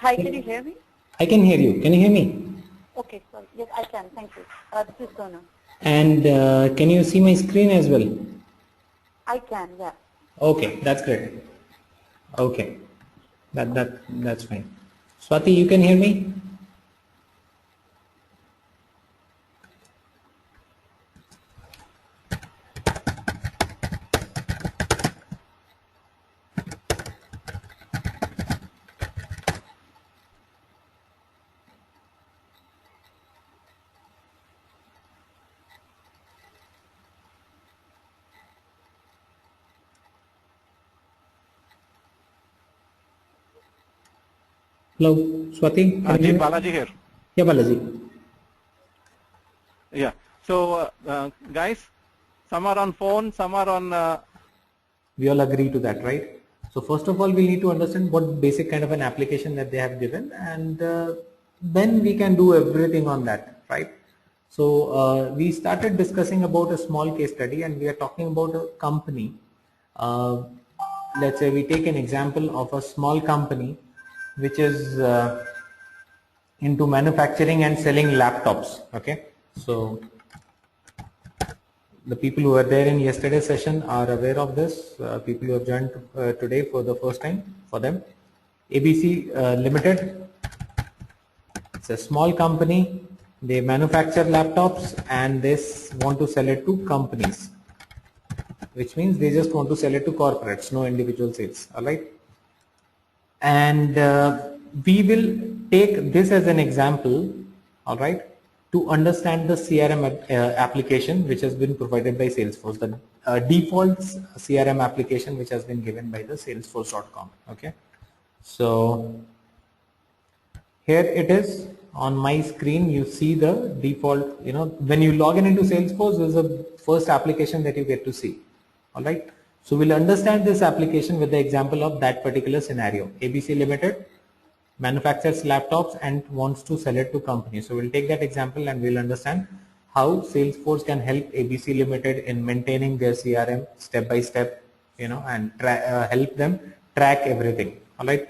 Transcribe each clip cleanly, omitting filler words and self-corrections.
Hi, can you hear me? I can hear you. Can you hear me? Okay, sorry. Yes, I can. Thank you. This is Sona. And can you see my screen as well? I can, yeah. Okay, that's great. Okay, that's fine. Swati, you can hear me? Hello, Swati. Can you hear me? Balaji here. Yeah, Balaji. Yeah. So, guys, some are on phone, some are on. We all agree to that, right? So first of all, we need to understand what basic kind of an application that they have given, and then we can do everything on that, right? So we started discussing about a small case study, and we are talking about a company. Let's say we take an example of a small company which is into manufacturing and selling laptops. Okay, so the people who were there in yesterday's session are aware of this. People who have joined today for the first time, for them, ABC Limited. It's a small company. They manufacture laptops and they want to sell it to companies, which means they just want to sell it to corporates, no individual sales. All right. And we will take this as an example, all right, to understand the CRM application which has been provided by Salesforce, the default CRM application which has been given by the salesforce.com. Okay, so here it is on my screen. You see the default, when you log in into Salesforce, this is the first application that you get to see. All right, so we'll understand this application with the example of that particular scenario. ABC Limited manufactures laptops and wants to sell it to companies. So we'll take that example and we'll understand how Salesforce can help ABC Limited in maintaining their CRM step by step, and help them track everything. All right.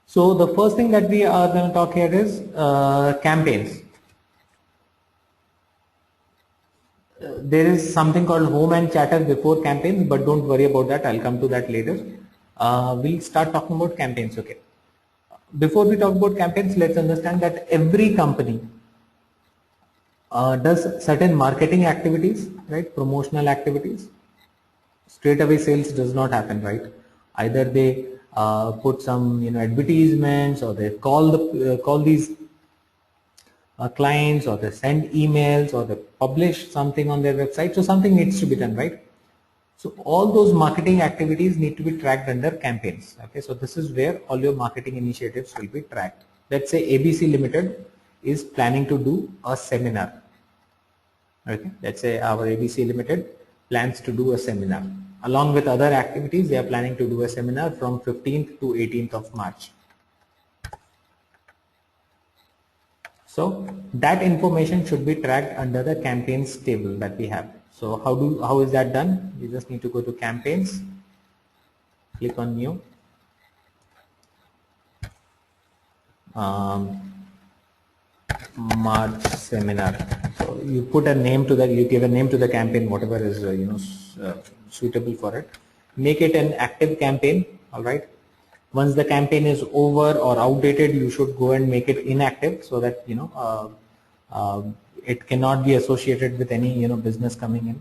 So the first thing that we are going to talk here is campaigns. There is something called home and chatter before campaigns, but don't worry about that. I'll come to that later. We'll start talking about campaigns. Okay. Before we talk about campaigns, let's understand that every company does certain marketing activities, right? Promotional activities. Straight away sales does not happen, right? Either they put some advertisements, or they call these clients, or they send emails, or they publish something on their website. So something needs to be done, right? So all those marketing activities need to be tracked under campaigns. Okay, so this is where all your marketing initiatives will be tracked. Let's say ABC Limited is planning to do a seminar. Okay, let's say our ABC Limited plans to do a seminar. Along with other activities, they are planning to do a seminar from 15th to 18th of March. So that information should be tracked under the campaigns table that we have. So how is that done? You just need to go to campaigns, click on new, March seminar. So you put a name to that, you give a name to the campaign, whatever is suitable for it. Make it an active campaign. All right. Once the campaign is over or outdated, you should go and make it inactive, so that it cannot be associated with any business coming in.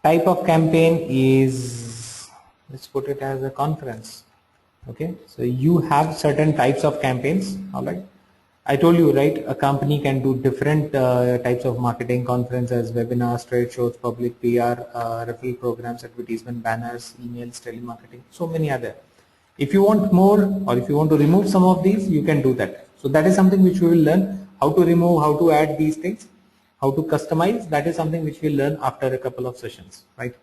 Type of campaign is, let's put it as a conference. Okay, so you have certain types of campaigns. All right, I told you, right, a company can do different types of marketing: conferences, webinars, trade shows, public PR, referral programs, advertisement, banners, emails, telemarketing. So many other. If you want more, or if you want to remove some of these, you can do that. So that is something which we will learn, how to remove, how to add these things, how to customize. That is something which we'll learn after a couple of sessions, right?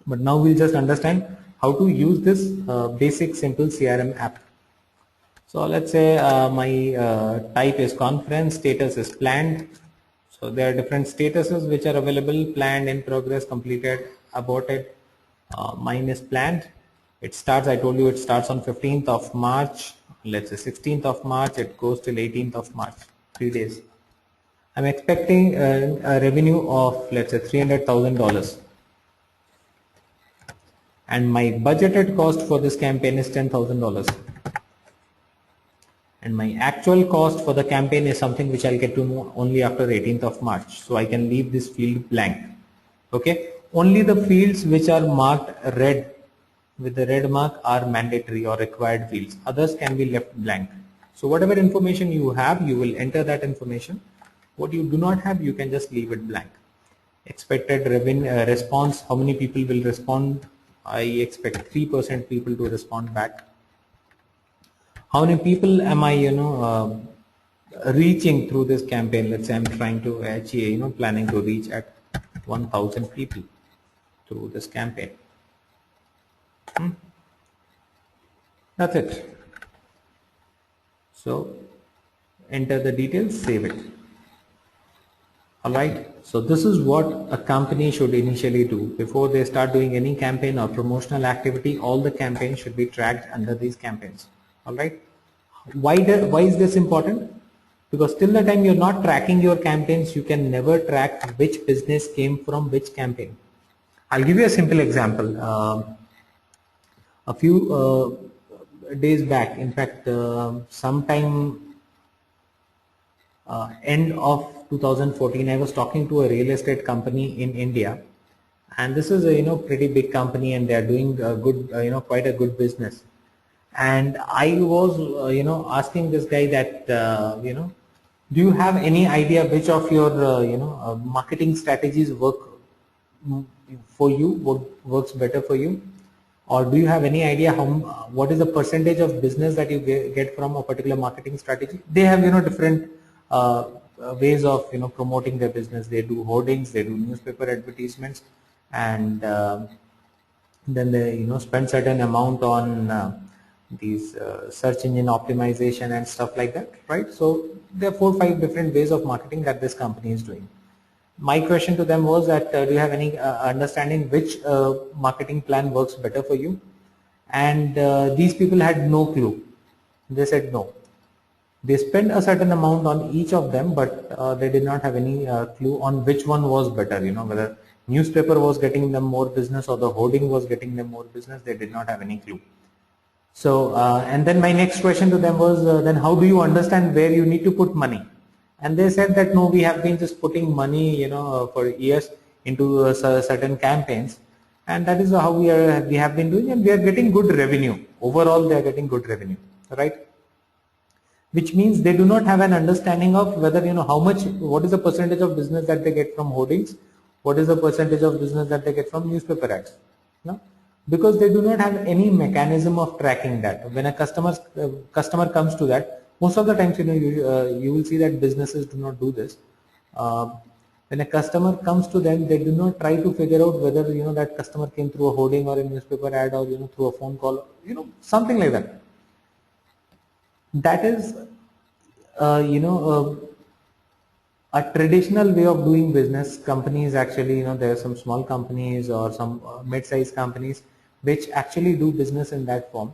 But now we'll just understand how to use this basic simple CRM app. So let's say my type is conference, status is planned. So there are different statuses which are available: planned, in progress, completed, aborted. Mine is planned. It starts, I told you, it starts on 15th of March, let's say 16th of March, it goes till 18th of March, 3 days. I'm expecting a revenue of, let's say, $300,000. And my budgeted cost for this campaign is $10,000. And my actual cost for the campaign is something which I'll get to know only after 18th of March. So I can leave this field blank. Okay. Only the fields which are marked red with the red mark are mandatory or required fields. Others can be left blank. So whatever information you have, you will enter that information. What you do not have, you can just leave it blank. Expected revenue response, how many people will respond? I expect 3% people to respond back. How many people am I, reaching through this campaign? Let's say I'm trying to achieve, planning to reach at 1,000 people through this campaign. That's it. So enter the details, save it. Alright, so this is what a company should initially do. Before they start doing any campaign or promotional activity, all the campaigns should be tracked under these campaigns. Alright, why is this important? Because till the time you're not tracking your campaigns, you can never track which business came from which campaign. I'll give you a simple example. A few days back, in fact, sometime end of 2014, I was talking to a real estate company in India, and this is a pretty big company, and they are doing a good quite a good business. And I was asking this guy that do you have any idea which of your marketing strategies work for you, works better for you, or do you have any idea what is the percentage of business that you get from a particular marketing strategy? They have different ways of promoting their business. They do hoardings, they do newspaper advertisements, and then they spend certain amount on these search engine optimization and stuff like that, right? So there are 4 or 5 different ways of marketing that this company is doing. My question to them was that do you have any understanding which marketing plan works better for you? And these people had no clue. They said no. They spent a certain amount on each of them, but they did not have any clue on which one was better, whether newspaper was getting them more business or the hoarding was getting them more business. They did not have any clue. So, and then my next question to them was, then how do you understand where you need to put money? And they said that no, we have been just putting money, for years into certain campaigns, and that is how we have been doing, and we are getting good revenue. Overall, they are getting good revenue, right? Which means they do not have an understanding of whether what is the percentage of business that they get from hoardings, what is the percentage of business that they get from newspaper ads. No? Because they do not have any mechanism of tracking that. When a customer comes to that, most of the times you will see that businesses do not do this. When a customer comes to them, they do not try to figure out whether that customer came through a hoarding or a newspaper ad or through a phone call, something like that. That is a traditional way of doing business. Companies actually, there are some small companies or some mid-sized companies which actually do business in that form,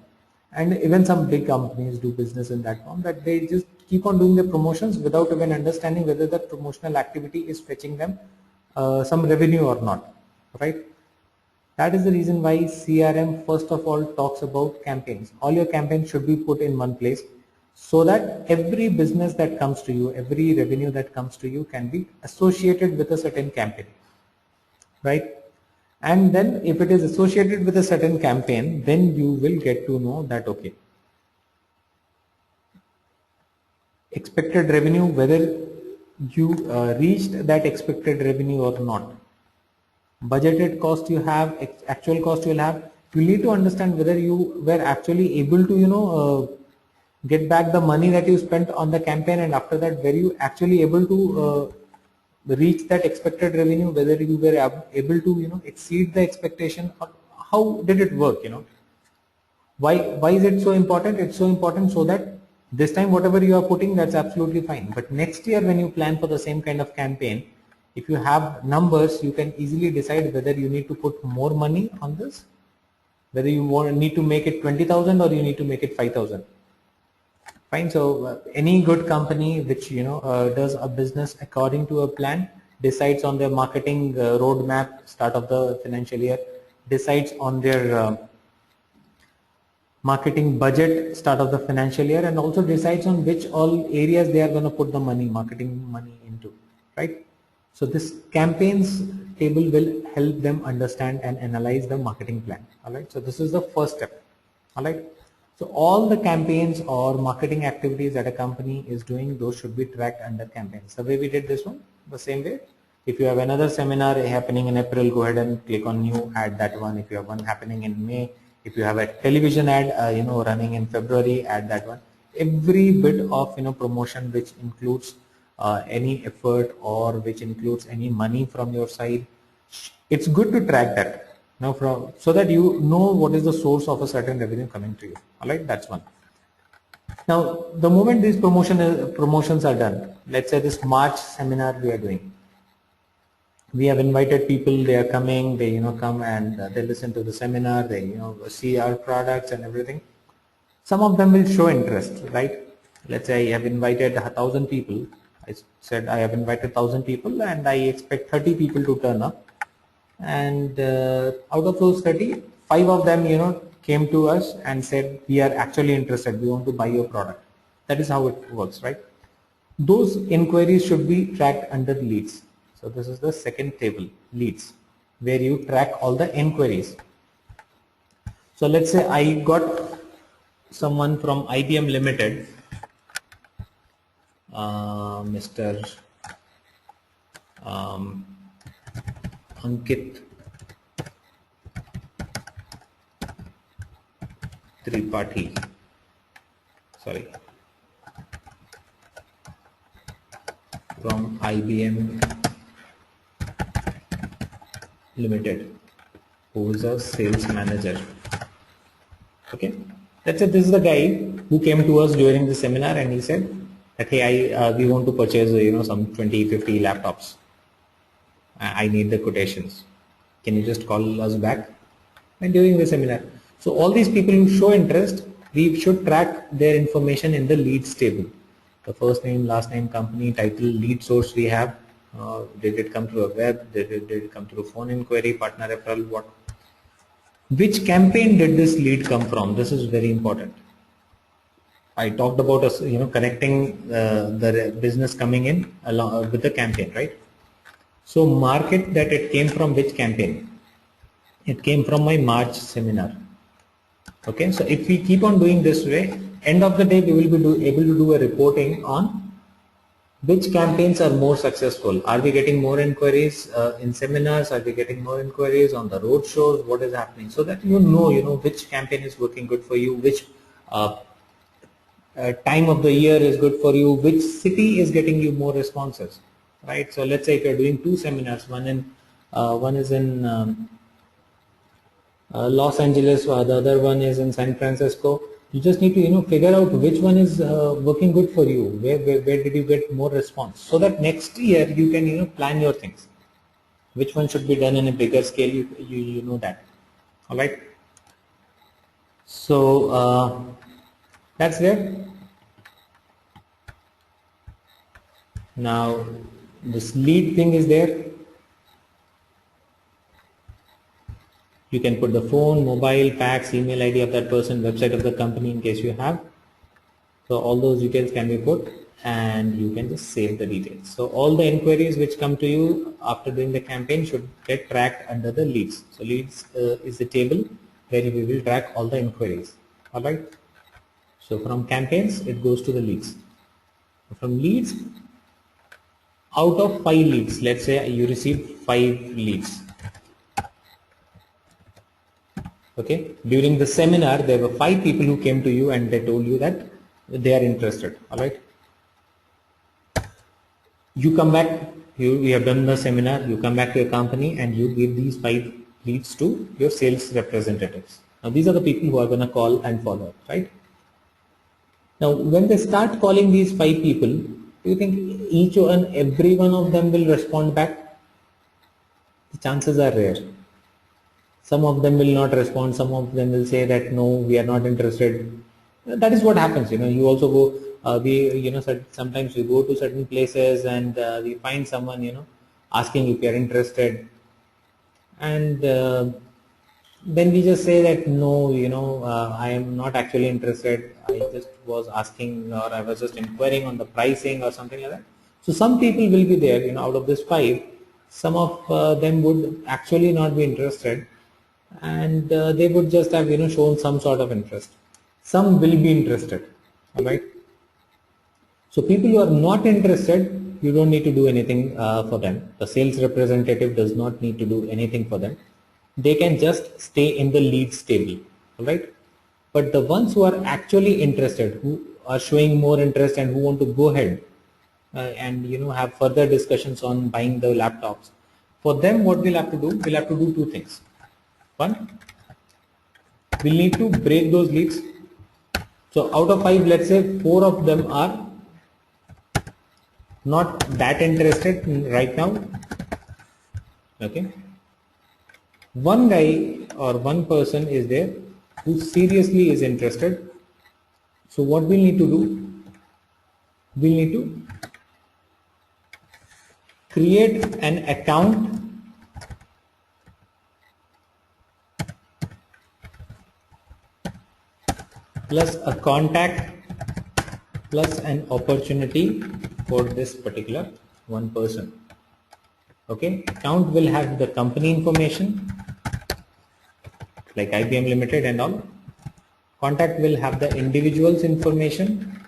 and even some big companies do business in that form, that they just keep on doing the promotions without even understanding whether that promotional activity is fetching them some revenue or not, right? That is the reason why CRM first of all talks about campaigns. All your campaigns should be put in one place, so that every business that comes to you, every revenue that comes to you can be associated with a certain campaign, right? And then if it is associated with a certain campaign, then you will get to know that, okay, expected revenue, whether you reached that expected revenue or not. Budgeted cost you have, actual cost you will have. You need to understand whether you were actually able to, get back the money that you spent on the campaign, and after that, were you actually able to reach that expected revenue, whether you were able to exceed the expectation, or how did it work? Why is it so important? It's so important so that this time whatever you are putting, that's absolutely fine, but next year when you plan for the same kind of campaign, if you have numbers, you can easily decide whether you need to put more money on this whether you need to make it 20,000 or you need to make it 5,000. Fine. So any good company which does a business according to a plan, decides on their marketing roadmap start of the financial year, decides on their marketing budget start of the financial year, and also decides on which all areas they are going to put the marketing money into, right? So this campaigns table will help them understand and analyze the marketing plan. All right. So this is the first step. All right. So all the campaigns or marketing activities that a company is doing, those should be tracked under campaigns. The way we did this one, the same way. If you have another seminar happening in April, go ahead and click on new, add that one. If you have one happening in May, if you have a television ad, running in February, add that one. Every bit of promotion which includes any effort or which includes any money from your side, it's good to track that. Now, so that you know what is the source of a certain revenue coming to you. All right, that's one. Now, the moment these promotions are done, let's say this March seminar we are doing, we have invited people, they are coming, they come and they listen to the seminar, they see our products and everything. Some of them will show interest, right? Let's say I have invited 1,000 people. I said I have invited 1,000 people and I expect 30 people to turn up, and out of those 30, 5 of them came to us and said we are actually interested, we want to buy your product. That is how it works, right? Those inquiries should be tracked under leads. So this is the second table, leads, where you track all the inquiries. So let's say I got someone from IBM Limited, Mr. Ankit Tripathi, sorry, from IBM Limited, who is a sales manager. Okay, let's say this is the guy who came to us during the seminar and he said that, hey, we want to purchase some 20-50 laptops. I need the quotations. Can you just call us back? And during the seminar, so all these people who show interest, we should track their information in the leads table. The first name, last name, company, title, lead source we have. Did it come through a web? Did it come through phone inquiry, partner referral? What? Which campaign did this lead come from? This is very important. I talked about us, connecting the business coming in along with the campaign, right? So market that it came from which campaign? It came from my March seminar. Okay, so if we keep on doing this way, end of the day we will be able to do a reporting on which campaigns are more successful. Are we getting more inquiries in seminars? Are we getting more inquiries on the road shows? What is happening? So that you know which campaign is working good for you, which time of the year is good for you, which city is getting you more responses, right? So let's say if you're doing 2 seminars, one is in Los Angeles, the other one is in San Francisco. You just need to figure out which one is working good for you. Where did you get more response? So that next year you can plan your things. Which one should be done in a bigger scale? You know that. All right. So that's there. Now this lead thing is there. You can put the phone, mobile, fax, email ID of that person, website of the company in case you have. So all those details can be put and you can just save the details. So all the inquiries which come to you after doing the campaign should get tracked under the leads. So leads is the table where we will track all the inquiries. All right. So from campaigns, it goes to the leads. From leads, out of 5 leads, let's say you receive 5 leads. Okay, during the seminar there were 5 people who came to you and they told you that they are interested. All right, you come back, you have done the seminar, you come back to your company and you give these 5 leads to your sales representatives. Now these are the people who are going to call and follow up, right? Now when they start calling these 5 people, do you think each and every one of them will respond back? The chances are rare. Some of them will not respond. Some of them will say that no, we are not interested. That is what happens. You also go. Sometimes we go to certain places and we find someone asking if you are interested, and then we just say that no, I am not actually interested. I just was asking, or I was just inquiring on the pricing or something like that. So some people will be there, out of this 5, some of them would actually not be interested, and they would just have shown some sort of interest. Some will be interested, all right. So people who are not interested, you don't need to do anything for them. The sales representative does not need to do anything for them. They can just stay in the leads table, all right. But the ones who are actually interested, who are showing more interest and who want to go ahead and have further discussions on buying the laptops, for them what we'll have to do, we'll have to do 2 things. One, we'll need to break those leads. So out of 5, let's say 4 of them are not that interested right now, okay. One guy or one person is there who seriously is interested. So what we need to do, we need to create an account plus a contact plus an opportunity for this particular one person. Okay, account will have the company information like IBM Limited and all. Contact will have the individual's information,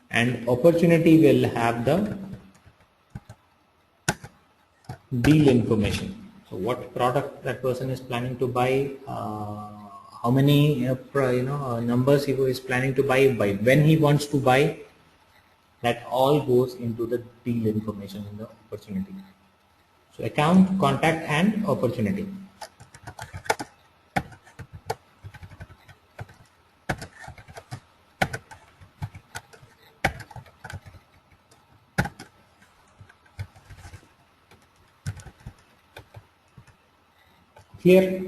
and opportunity will have the deal information. So what product that person is planning to buy, how many numbers he is planning to buy, when he wants to buy, that all goes into the deal information in the opportunity. So account, contact and opportunity. Clear?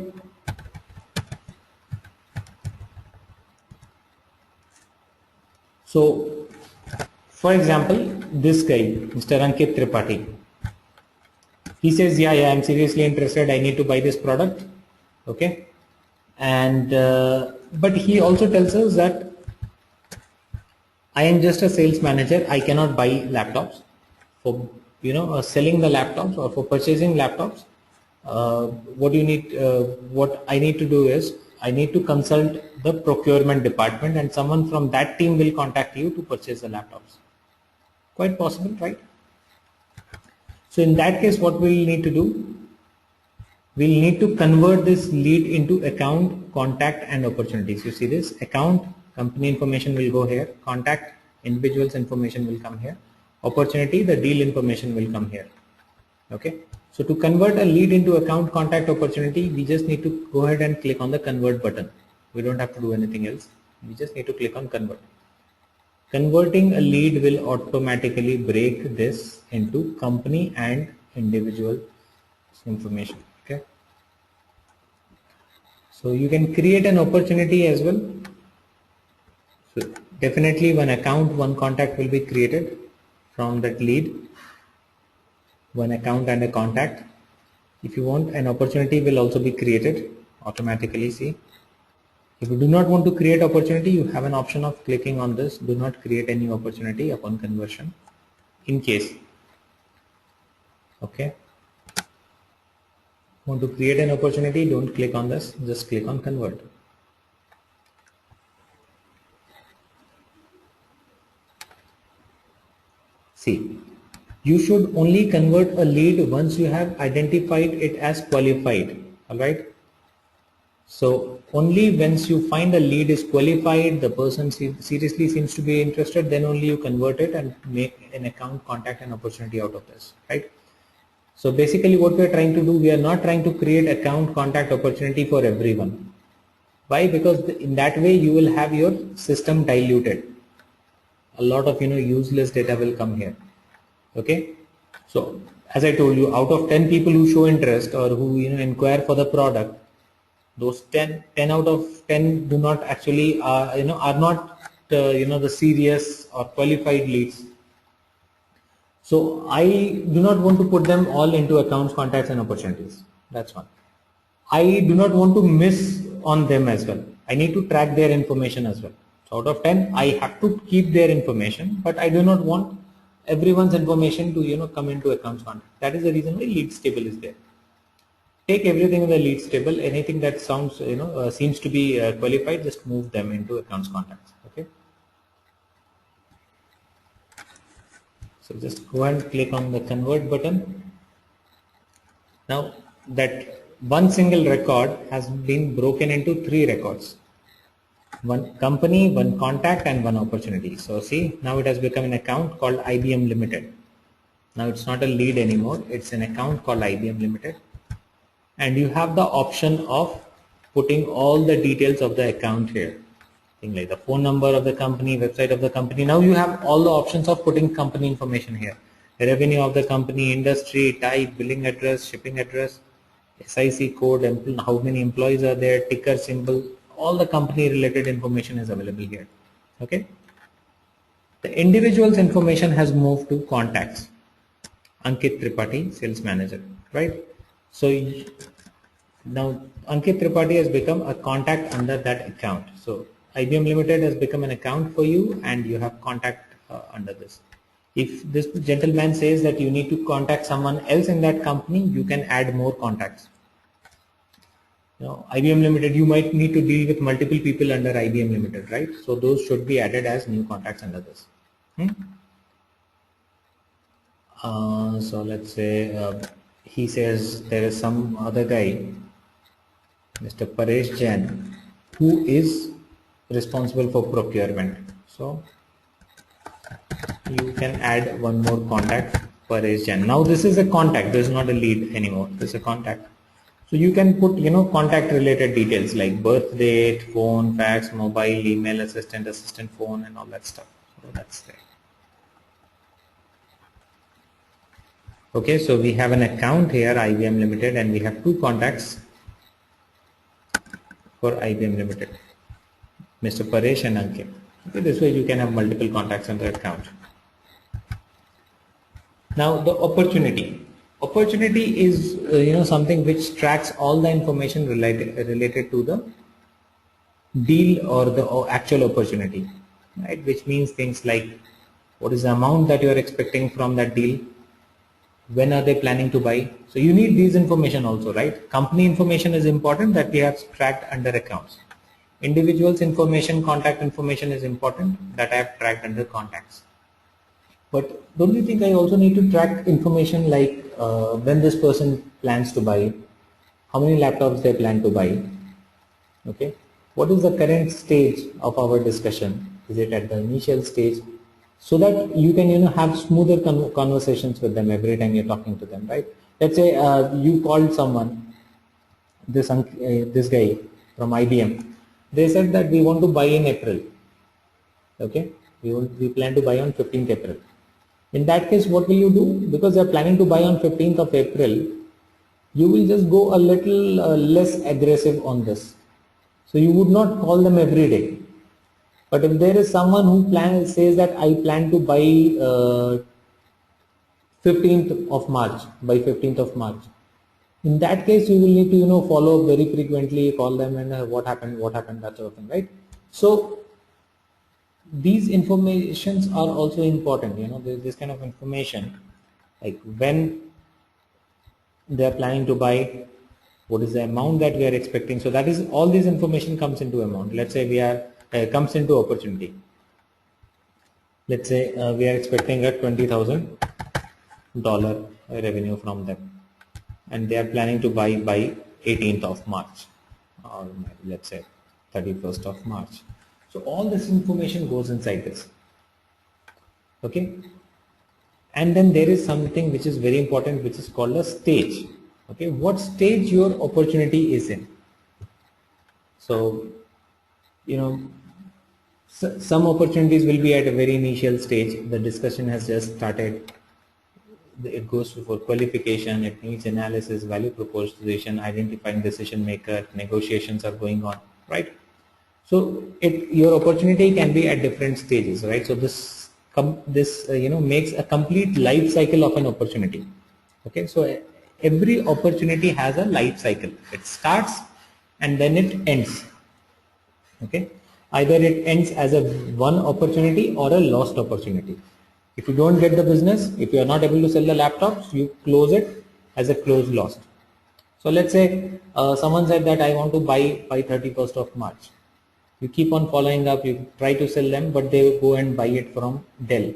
So for example, this guy, Mr. Ankit Tripathi, he says, yeah, I'm seriously interested. I need to buy this product. Okay. And, but he also tells us that I am just a sales manager. I cannot buy laptops. For, selling the laptops or for purchasing laptops, what I need to do is I need to consult the procurement department, and someone from that team will contact you to purchase the laptops. Quite possible, right? So in that case, what we'll need to do, we'll need to convert this lead into account, contact and opportunities. You see this account, company information will go here, contact, individual's information will come here, opportunity, the deal information will come here. Okay. So to convert a lead into account, contact, opportunity, we just need to go ahead and click on the convert button. We don't have to do anything else. We just need to click on convert. Converting a lead will automatically break this into company and individual information. Okay. So you can create an opportunity as well. So definitely one account, one contact will be created from that lead. One account and a contact. If you want, an opportunity will also be created automatically. See, if you do not want to create opportunity, you have an option of clicking on this, do not create any opportunity upon conversion in case. Okay. Want to create an opportunity, don't click on this, just click on convert. See, you should only convert a lead once you have identified it as qualified. All right. So only once you find a lead is qualified, the person seriously seems to be interested, then only you convert it and make an account, contact and opportunity out of this, right? So basically what we are trying to do, we are not trying to create account, contact, opportunity for everyone. Why? Because in that way you will have your system diluted. A lot of useless data will come here. Okay. So as I told you, out of 10 people who show interest or who inquire for the product, those 10 out of 10 do not actually are not the serious or qualified leads. So I do not want to put them all into accounts, contacts and opportunities. That's one. I do not want to miss on them as well. I need to track their information as well. So out of 10, I have to keep their information, but I do not want everyone's information to come into accounts contact. That is the reason why leads table is there. Take everything in the leads table. Anything that sounds seems to be qualified, just move them into accounts contacts. Okay. So just go and click on the convert button. Now that one single record has been broken into 3 records. One company, one contact and one opportunity. So see, now it has become an account called IBM Limited. Now it's not a lead anymore, it's an account called IBM Limited. And you have the option of putting all the details of the account here. Things like the phone number of the company, website of the company. Now you have all the options of putting company information here. The revenue of the company, industry, type, billing address, shipping address, SIC code, how many employees are there, ticker symbol, all the company related information is available here. Okay. The individual's information has moved to contacts. Ankit Tripathi, sales manager, right? So now Ankit Tripathi has become a contact under that account. So IBM Limited has become an account for you and you have contact under this. If this gentleman says that you need to contact someone else in that company, you can add more contacts. IBM Limited, you might need to deal with multiple people under IBM Limited, right? So those should be added as new contacts under this. So let's say he says there is some other guy, Mr. Paresh Jain, who is responsible for procurement. So you can add one more contact, Paresh Jain. Now this is a contact, this is not a lead anymore, this is a contact. So you can put contact related details like birth date, phone, fax, mobile, email, assistant phone and all that stuff. So that's there. Okay, so we have an account here, IBM Limited, and we have 2 contacts for IBM Limited, Mr. Paresh and Ankit. Okay, this way you can have multiple contacts under account. Now the opportunity. Opportunity is something which tracks all the information related to the deal or the actual opportunity, right? Which means things like what is the amount that you are expecting from that deal, when are they planning to buy. So you need these information also, right? Company information is important, that we have tracked under accounts. Individuals information, contact information is important, that I have tracked under contacts. But don't you think I also need to track information like when this person plans to buy, how many laptops they plan to buy, okay? What is the current stage of our discussion? Is it at the initial stage? So that you can have smoother conversations with them every time you're talking to them, right? Let's say you called someone, this guy from IBM. They said that we want to buy in April. Okay, we plan to buy on 15th April. In that case, what will you do? Because they are planning to buy on 15th of April, you will just go a little less aggressive on this. So you would not call them every day. But if there is someone who says that I plan to buy 15th of March, by 15th of March, in that case you will need to follow up very frequently, call them and what happened, that sort of thing, right? So these informations are also important. There's this kind of information like when they are planning to buy, what is the amount that we are expecting. So that is all this information comes into amount. Let's say we are comes into opportunity. Let's say we are expecting a $20,000 revenue from them, and they are planning to buy by 18th of March, or let's say 31st of March. So all this information goes inside this. Okay, and then there is something which is very important, which is called a stage. Okay, what stage your opportunity is in. So some opportunities will be at a very initial stage, the discussion has just started, it goes for qualification, it needs analysis, value proposition, identifying decision maker, negotiations are going on, right? So your opportunity can be at different stages, right? So this makes a complete life cycle of an opportunity. Okay, so every opportunity has a life cycle. It starts and then it ends. Okay, either it ends as a one opportunity or a lost opportunity. If you don't get the business, if you are not able to sell the laptops, you close it as a closed lost. So let's say someone said that I want to buy by 31st of March. You keep on following up, you try to sell them, but they go and buy it from Dell.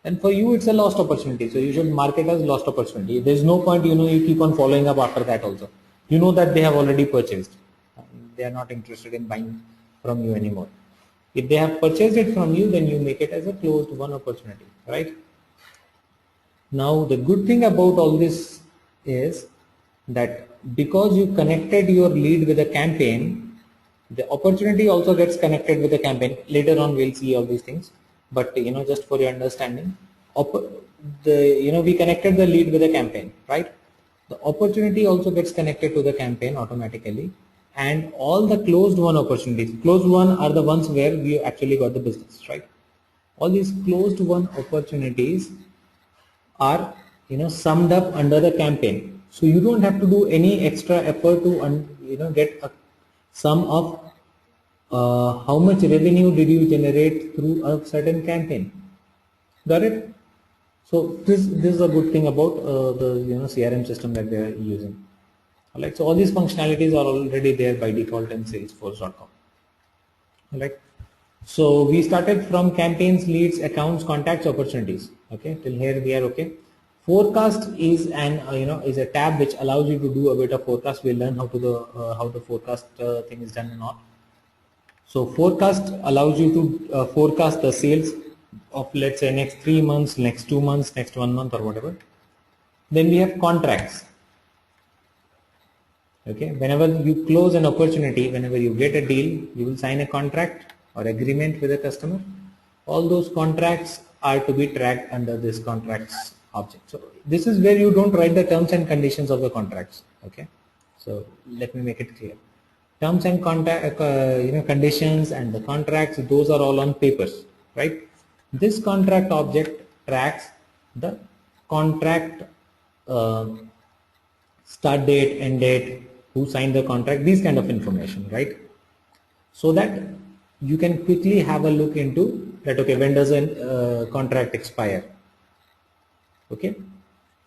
And for you, it's a lost opportunity. So you should mark it as lost opportunity. There's no point, you keep on following up after that also. You know that they have already purchased. They are not interested in buying from you anymore. If they have purchased it from you, then you make it as a closed one opportunity, right? Now, the good thing about all this is that because you connected your lead with a campaign, the opportunity also gets connected with the campaign. Later on, we'll see all these things. But just for your understanding, we connected the lead with a campaign, right? The opportunity also gets connected to the campaign automatically, and all the closed won opportunities. Closed won are the ones where we actually got the business, right? All these closed won opportunities are summed up under the campaign. So you don't have to do any extra effort to get a sum of how much revenue did you generate through a certain campaign. Got it? So this is a good thing about the CRM system that they are using. Alright, so all these functionalities are already there by default in Salesforce.com. Alright, so we started from campaigns, leads, accounts, contacts, opportunities. Okay, till here we are okay. Forecast is is a tab which allows you to do a bit of forecast. We'll learn how the forecast thing is done and all. So forecast allows you to forecast the sales of, let's say, next 3 months, next 2 months, next 1 month, or whatever. Then we have contracts. Okay, whenever you close an opportunity, whenever you get a deal, you will sign a contract or agreement with a customer. All those contracts are to be tracked under this contracts object. So this is where you don't write the terms and conditions of the contracts. Okay, so let me make it clear. Terms and conditions and the contracts, those are all on papers, right? This contract object tracks the contract start date, end date, who signed the contract, these kind of information, right? So that you can quickly have a look into that. Okay, when does a contract expire? Okay,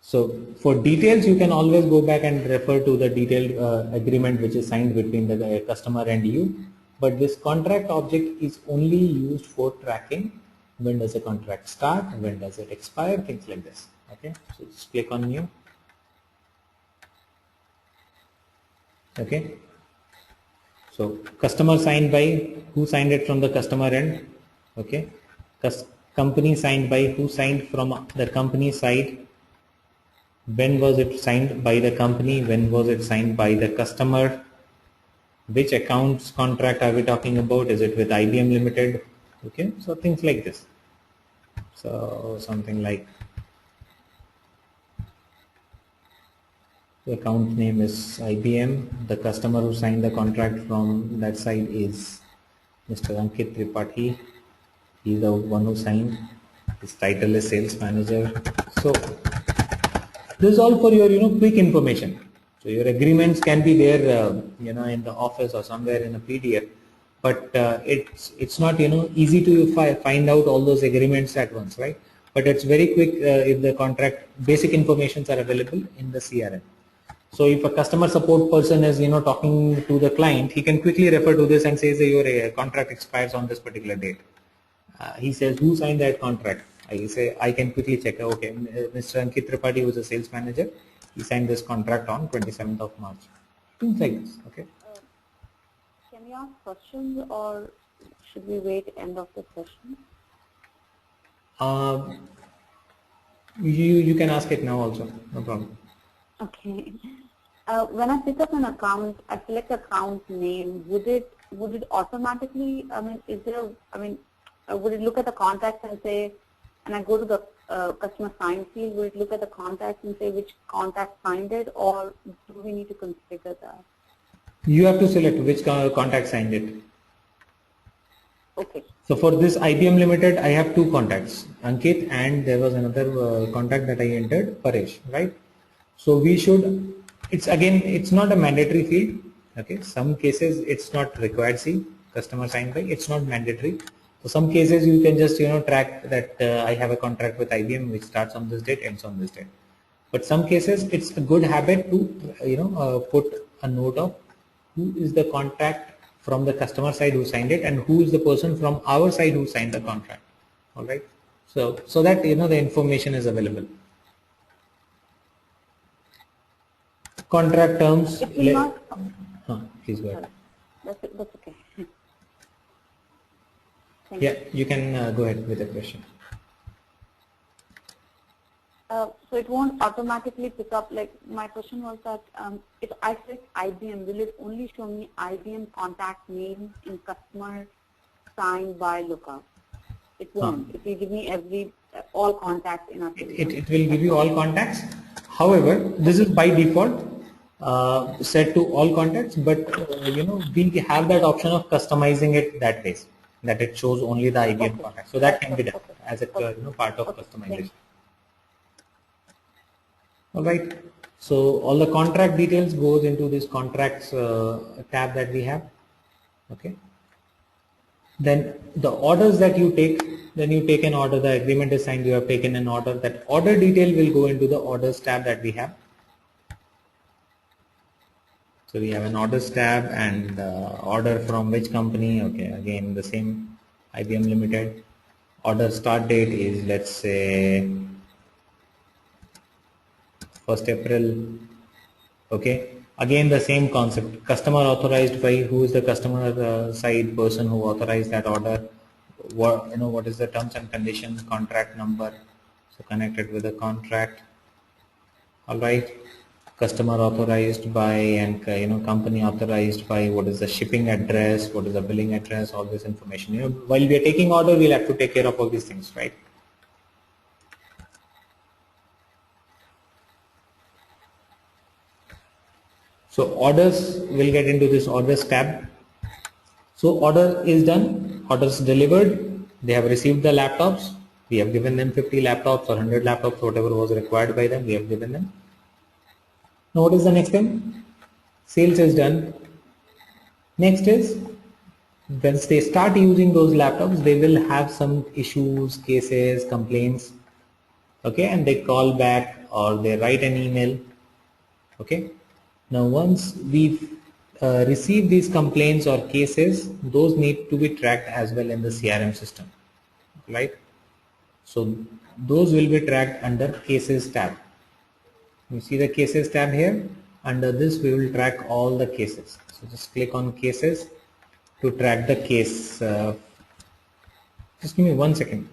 so for details you can always go back and refer to the detailed agreement which is signed between the customer and you. But this contract object is only used for tracking when does a contract start, when does it expire, things like this. Okay, so just click on new. Okay, so customer signed by, who signed it from the customer end. Okay, company signed by, who signed from the company side. When was it signed by the company, when was it signed by the customer, which accounts contract are we talking about, is it with IBM Limited? Okay, so things like this. So something like the account name is IBM, the customer who signed the contract from that side is Mr. Ankit Tripathi. He is the one who signed. His title is sales manager. So this is all for your quick information. So your agreements can be there in the office or somewhere in a PDF, but it's not easy to find out all those agreements at once, right? But it's very quick if the contract basic informations are available in the CRM. So if a customer support person is talking to the client, he can quickly refer to this and says your contract expires on this particular date. He says, who signed that contract? I say, I can quickly check. Okay, Mr. Ankit Tripathi, who is a sales manager, he signed this contract on 27th of March. Things like this. Okay. Can we ask questions or should we wait end of the session? You can ask it now also. No problem. Okay. When I pick up an account, I select account name. Would it automatically? Would it look at the contract and say, and I go to the customer sign field? Will it look at the contacts and say which contact signed it, or do we need to configure that? You have to select which contact signed it. Okay. So for this IBM Limited, I have two contacts, Ankit, and there was another contact that I entered, Paresh, right? So we should, it's not a mandatory field. Okay, some cases it's not required. See, customer signed by, it's not mandatory. So some cases you can just track that I have a contract with IBM which starts on this date, ends on this date. But some cases it's a good habit to put a note of who is the contact from the customer side who signed it and who is the person from our side who signed the contract. All right. So that the information is available. Contract terms. It will not. Please go ahead. That's okay. Yeah, you can go ahead with the question. So it won't automatically pick up, like my question was that if I select IBM, will it only show me IBM contact name in customer signed by lookup? It won't. It will give me all contacts in our system. It will give you all contacts. However, this is by default set to all contacts, but we have that option of customizing it that way, that it shows only the IBM contacts. So that can be done as a part of customization. All right. So all the contract details goes into this contracts tab that we have. Okay. Then the orders that you take, then you take an order, the agreement is signed, you have taken an order. That order detail will go into the orders tab that we have. So we have an orders tab and order from which company. Okay, again the same, IBM Limited. Order start date is, let's say, 1st April. Okay, again the same concept, customer authorized by, who is the customer side person who authorized that order, what is the terms and conditions, contract number, so connected with the contract. All right, customer authorized by and company authorized by, what is the shipping address, what is the billing address, all this information. While we are taking order, we'll have to take care of all these things, right? So orders will get into this orders tab. So order is done, orders delivered, they have received the laptops, we have given them 50 laptops or 100 laptops, whatever was required by them, we have given them. Now what is the next thing? Sales is done. Next is, once they start using those laptops, they will have some issues, cases, complaints, okay, and they call back or they write an email, okay. Now once we receive these complaints or cases, those need to be tracked as well in the CRM system, right? So those will be tracked under cases tab. You see the cases tab here. Under this we will track all the cases. So just click on cases to track the case. Just give me 1 second.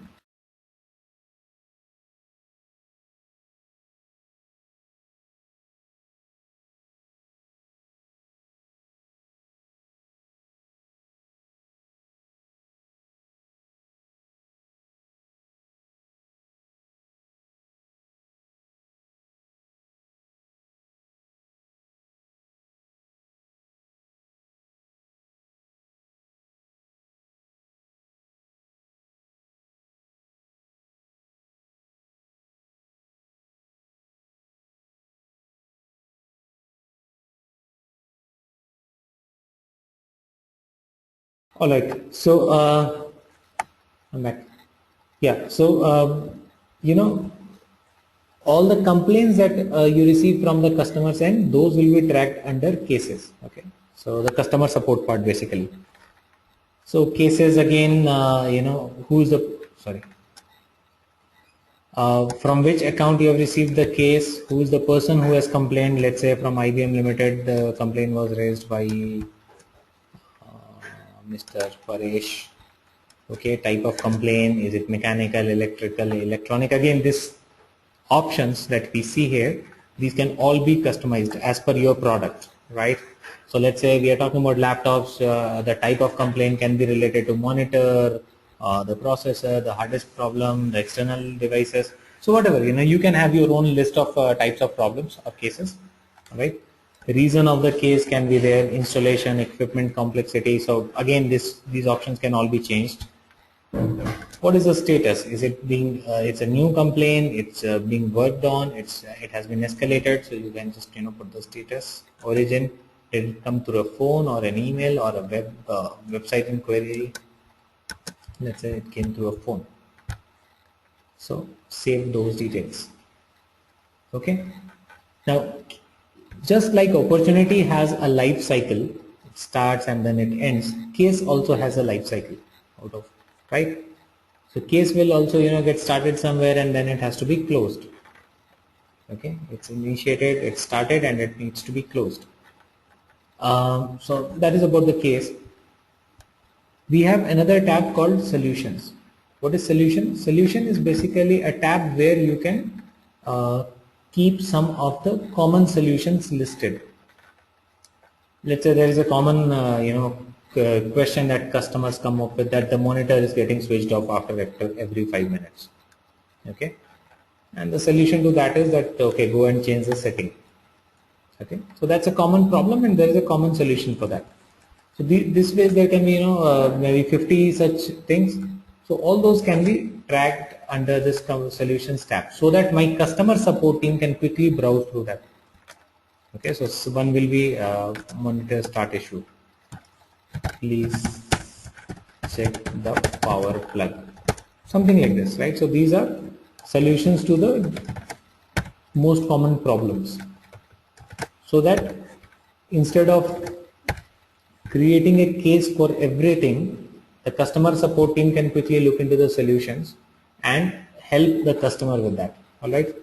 All right, so I'm back. Yeah, so all the complaints that you receive from the customer's end, those will be tracked under cases. Okay, so the customer support part basically. So cases again, who is the from which account you have received the case, who is the person who has complained. Let's say from IBM Limited, the complaint was raised by Mr. Paresh. Okay, type of complaint, is it mechanical, electrical, electronic? Again, this options that we see here, these can all be customized as per your product, right? So let's say we are talking about laptops, the type of complaint can be related to monitor, the processor, the hard disk problem, the external devices. So whatever, you can have your own list of types of problems or cases, right? Reason of the case can be there, installation, equipment complexity. So again, these options can all be changed. What is the status? Is it being it's a new complaint, it's being worked on, it has been escalated, so you can just put the status. Origin, did it come through a phone or an email or a website inquiry? Let's say it came through a phone, so save those details. Okay, now just like opportunity has a life cycle, it starts and then it ends, case also has a life cycle out of, right? So case will also get started somewhere and then it has to be closed. Okay, it's initiated, it started, and it needs to be closed. So that is about the case. We have another tab called solutions. What is solution? Solution is basically a tab where you can keep some of the common solutions listed. Let's say there is a common question that customers come up with, that the monitor is getting switched off after every 5 minutes. Okay, and the solution to that is that, okay, go and change the setting. Okay, so that's a common problem and there is a common solution for that. So this way there can be maybe 50 such things. So all those can be tracked under this solutions tab, so that my customer support team can quickly browse through that. Okay, so one will be monitor start issue. Please check the power plug. Something like this, right? So these are solutions to the most common problems. So that instead of creating a case for everything, the customer support team can quickly look into the solutions and help the customer with that. All right.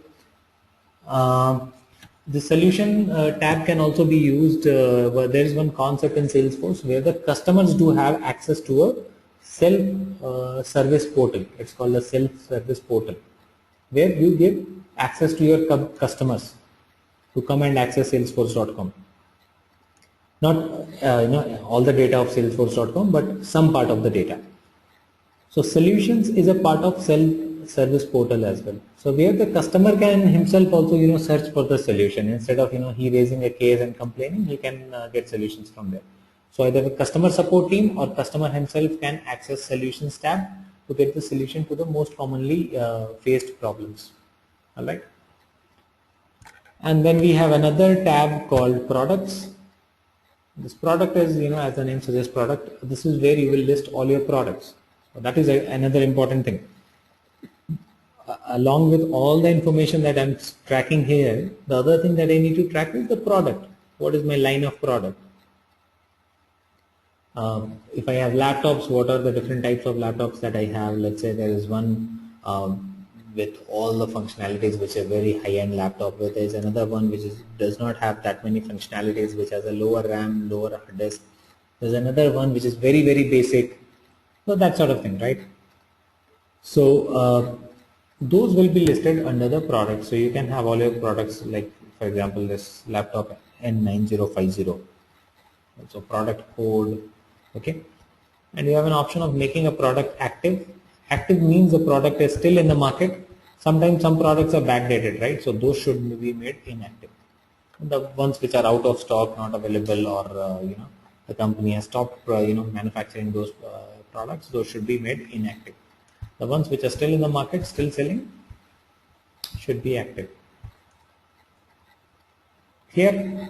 The solution tab can also be used where there is one concept in Salesforce where the customers do have access to a self-service portal. It's called a self-service portal, where you give access to your customers to come and access Salesforce.com. Not all the data of Salesforce.com, but some part of the data. So solutions is a part of self-service portal as well. So where the customer can himself also search for the solution, instead of he raising a case and complaining, he can get solutions from there. So either the customer support team or customer himself can access solutions tab to get the solution to the most commonly faced problems. All right. And then we have another tab called products. This product is, as the name suggests, product. This is where you will list all your products. So that is another important thing. Along with all the information that I'm tracking here, the other thing that I need to track is the product. What is my line of product? If I have laptops, what are the different types of laptops that I have? Let's say there is one with all the functionalities, which are very high-end laptop, where there is another one which does not have that many functionalities, which has a lower RAM, lower hard disk. There's another one which is very, very basic. So that sort of thing, right? So those will be listed under the product. So you can have all your products, like for example this laptop N9050. So product code, okay, and you have an option of making a product active. Active means the product is still in the market. Sometimes some products are backdated, right? So those should be made inactive. The ones which are out of stock, not available, or the company has stopped manufacturing those products, those should be made inactive. The ones which are still in the market, still selling, should be active. Here,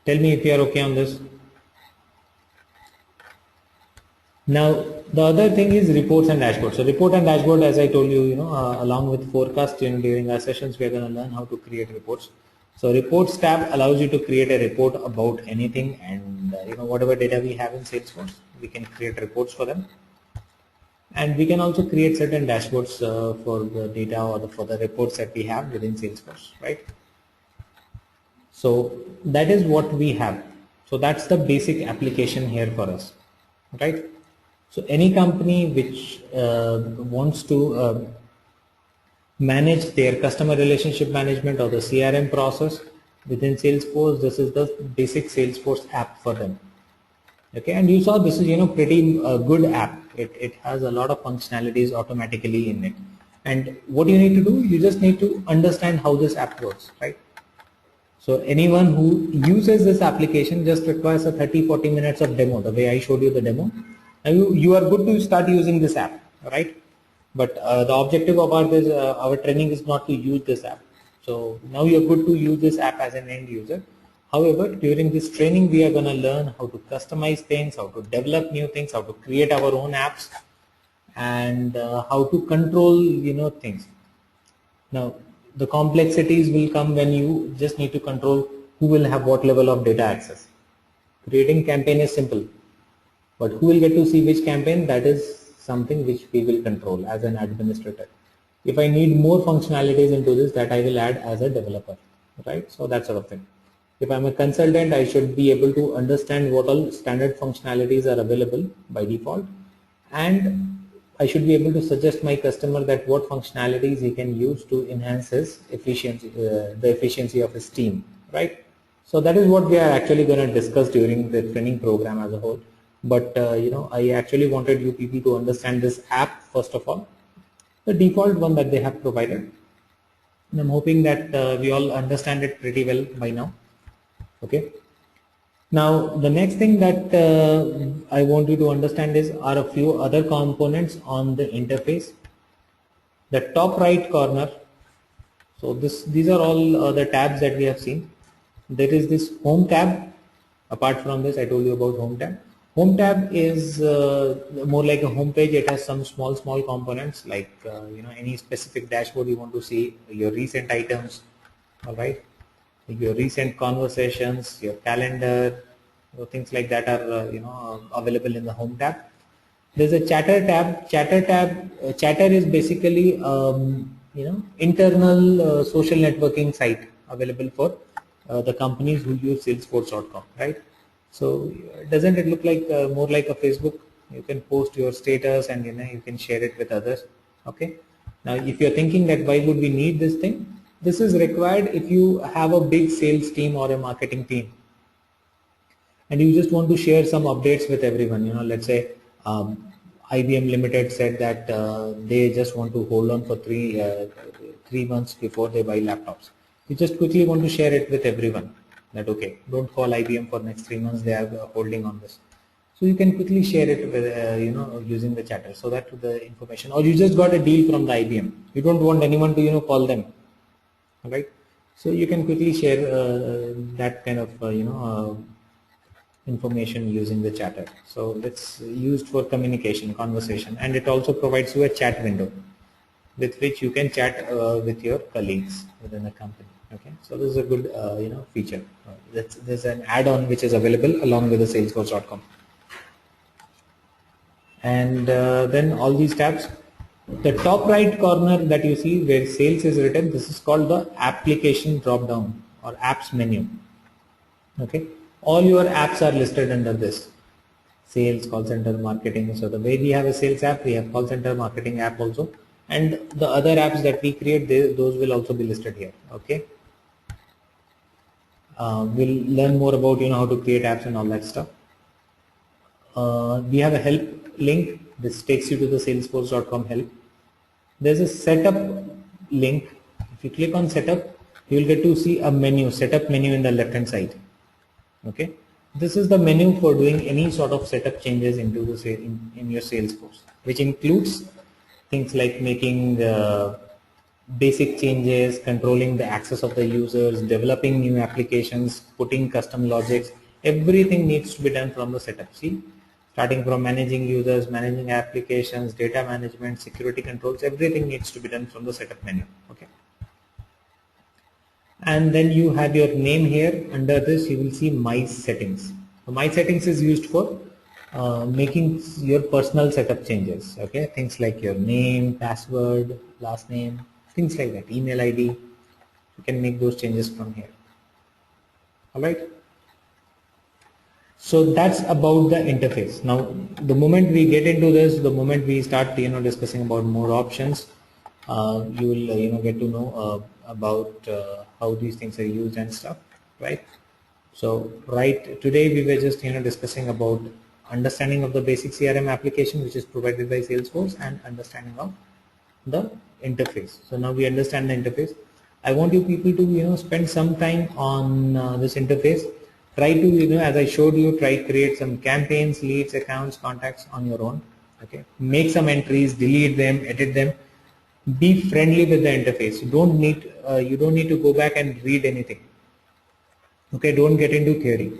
tell me if you are okay on this. Now, the other thing is reports and dashboards. So report and dashboard, as I told you, along with forecast, during our sessions, we are going to learn how to create reports. So reports tab allows you to create a report about anything, and whatever data we have in Salesforce, we can create reports for them. And we can also create certain dashboards for the data or for the reports that we have within Salesforce, right? So that is what we have. So that's the basic application here for us, right? So any company which wants to manage their customer relationship management or the CRM process within Salesforce, this is the basic Salesforce app for them. Okay, and you saw this is pretty good app. It has a lot of functionalities automatically in it. And what you need to do, you just need to understand how this app works, right? So anyone who uses this application just requires a 30-40 minutes of demo, the way I showed you the demo. And you are good to start using this app, right? But the objective of our training is not to use this app. So now you're good to use this app as an end user. However, during this training, we are going to learn how to customize things, how to develop new things, how to create our own apps, and how to control, things. Now, the complexities will come when you just need to control who will have what level of data access. Creating campaign is simple, but who will get to see which campaign, that is something which we will control as an administrator. If I need more functionalities into this, that I will add as a developer, right? So that sort of thing. If I'm a consultant, I should be able to understand what all standard functionalities are available by default, and I should be able to suggest my customer that what functionalities he can use to enhance his efficiency, the efficiency of his team, right? So that is what we are actually going to discuss during the training program as a whole. But I actually wanted you people to understand this app first of all, the default one that they have provided. And I'm hoping that we all understand it pretty well by now. Okay. Now the next thing that I want you to understand are a few other components on the interface. The top right corner. So these are all the tabs that we have seen. There is this home tab. Apart from this, I told you about home tab. Home tab is more like a home page. It has some small components like any specific dashboard you want to see, your recent items, all right, your recent conversations, your calendar, things like that are available in the home tab. There's a chatter tab. Chatter is basically internal social networking site available for the companies who use Salesforce.com, right? So doesn't it look like more like a Facebook? You can post your status and you can share it with others. Okay. Now, if you're thinking that why would we need this thing, this is required if you have a big sales team or a marketing team, and you just want to share some updates with everyone. Let's say IBM Limited said that they just want to hold on for three months before they buy laptops. You just quickly want to share it with everyone that okay, don't call IBM for next 3 months, they are holding on this. So you can quickly share it with using the chatter, so that the information, or you just got a deal from the IBM, you don't want anyone to call them, right? So you can quickly share that kind of information using the chatter. So it's used for communication, conversation, and it also provides you a chat window with which you can chat with your colleagues within the company. Okay, so this is a good feature. There's an add-on which is available along with the Salesforce.com, and then all these tabs. The top right corner that you see where sales is written, this is called the application drop down or apps menu. Okay, all your apps are listed under this: sales, call center, marketing. So the way we have a sales app, we have call center, marketing app also, and the other apps that we create, those will also be listed here. Okay, we'll learn more about how to create apps and all that stuff. We have a help link. This takes you to the Salesforce.com help. There's a setup link. If you click on setup, you will get to see a menu, setup menu in the left hand side. Okay, this is the menu for doing any sort of setup changes into the in your Salesforce, which includes things like making basic changes, controlling the access of the users, developing new applications, putting custom logics. Everything needs to be done from the setup. See, starting from managing users, managing applications, data management, security controls, everything needs to be done from the setup menu. Okay. And then you have your name here. Under this you will see my settings. So my settings is used for making your personal setup changes. Okay, things like your name, password, last name, things like that, email ID. You can make those changes from here. All right. So that's about the interface. Now, the moment we get into this, the moment we start discussing about more options, you will get to know about how these things are used and stuff, right? So right today we were just discussing about understanding of the basic CRM application which is provided by Salesforce, and understanding of the interface. So now we understand the interface. I want you people to spend some time on this interface. Try to as I showed you, try create some campaigns, leads, accounts, contacts on your own. Okay, make some entries, delete them, edit them. Be friendly with the interface. You don't need to go back and read anything. Okay, don't get into theory.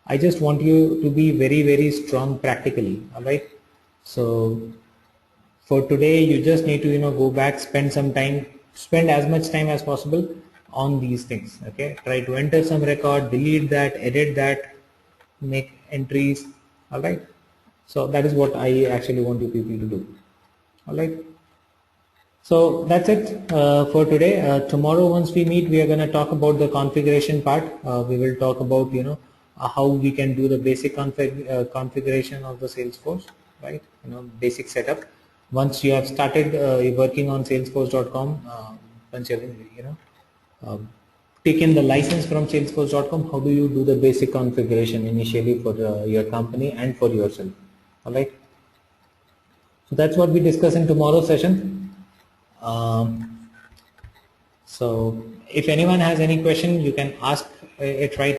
I just want you to be very strong practically. All right. So for today, you just need to go back, spend some time, spend as much time as possible on these things. Okay, try to enter some record, delete that, edit that, make entries. All right. So that is what I actually want you people to do. All right. So that's it for today. Tomorrow, once we meet, we are going to talk about the configuration part. We will talk about how we can do the basic configuration of the Salesforce, right? Basic setup. Once you have started working on Salesforce.com, once you have taken the license from Salesforce.com, how do you do the basic configuration initially for your company and for yourself? All right. So that's what we discuss in tomorrow's session. So if anyone has any question, you can ask it right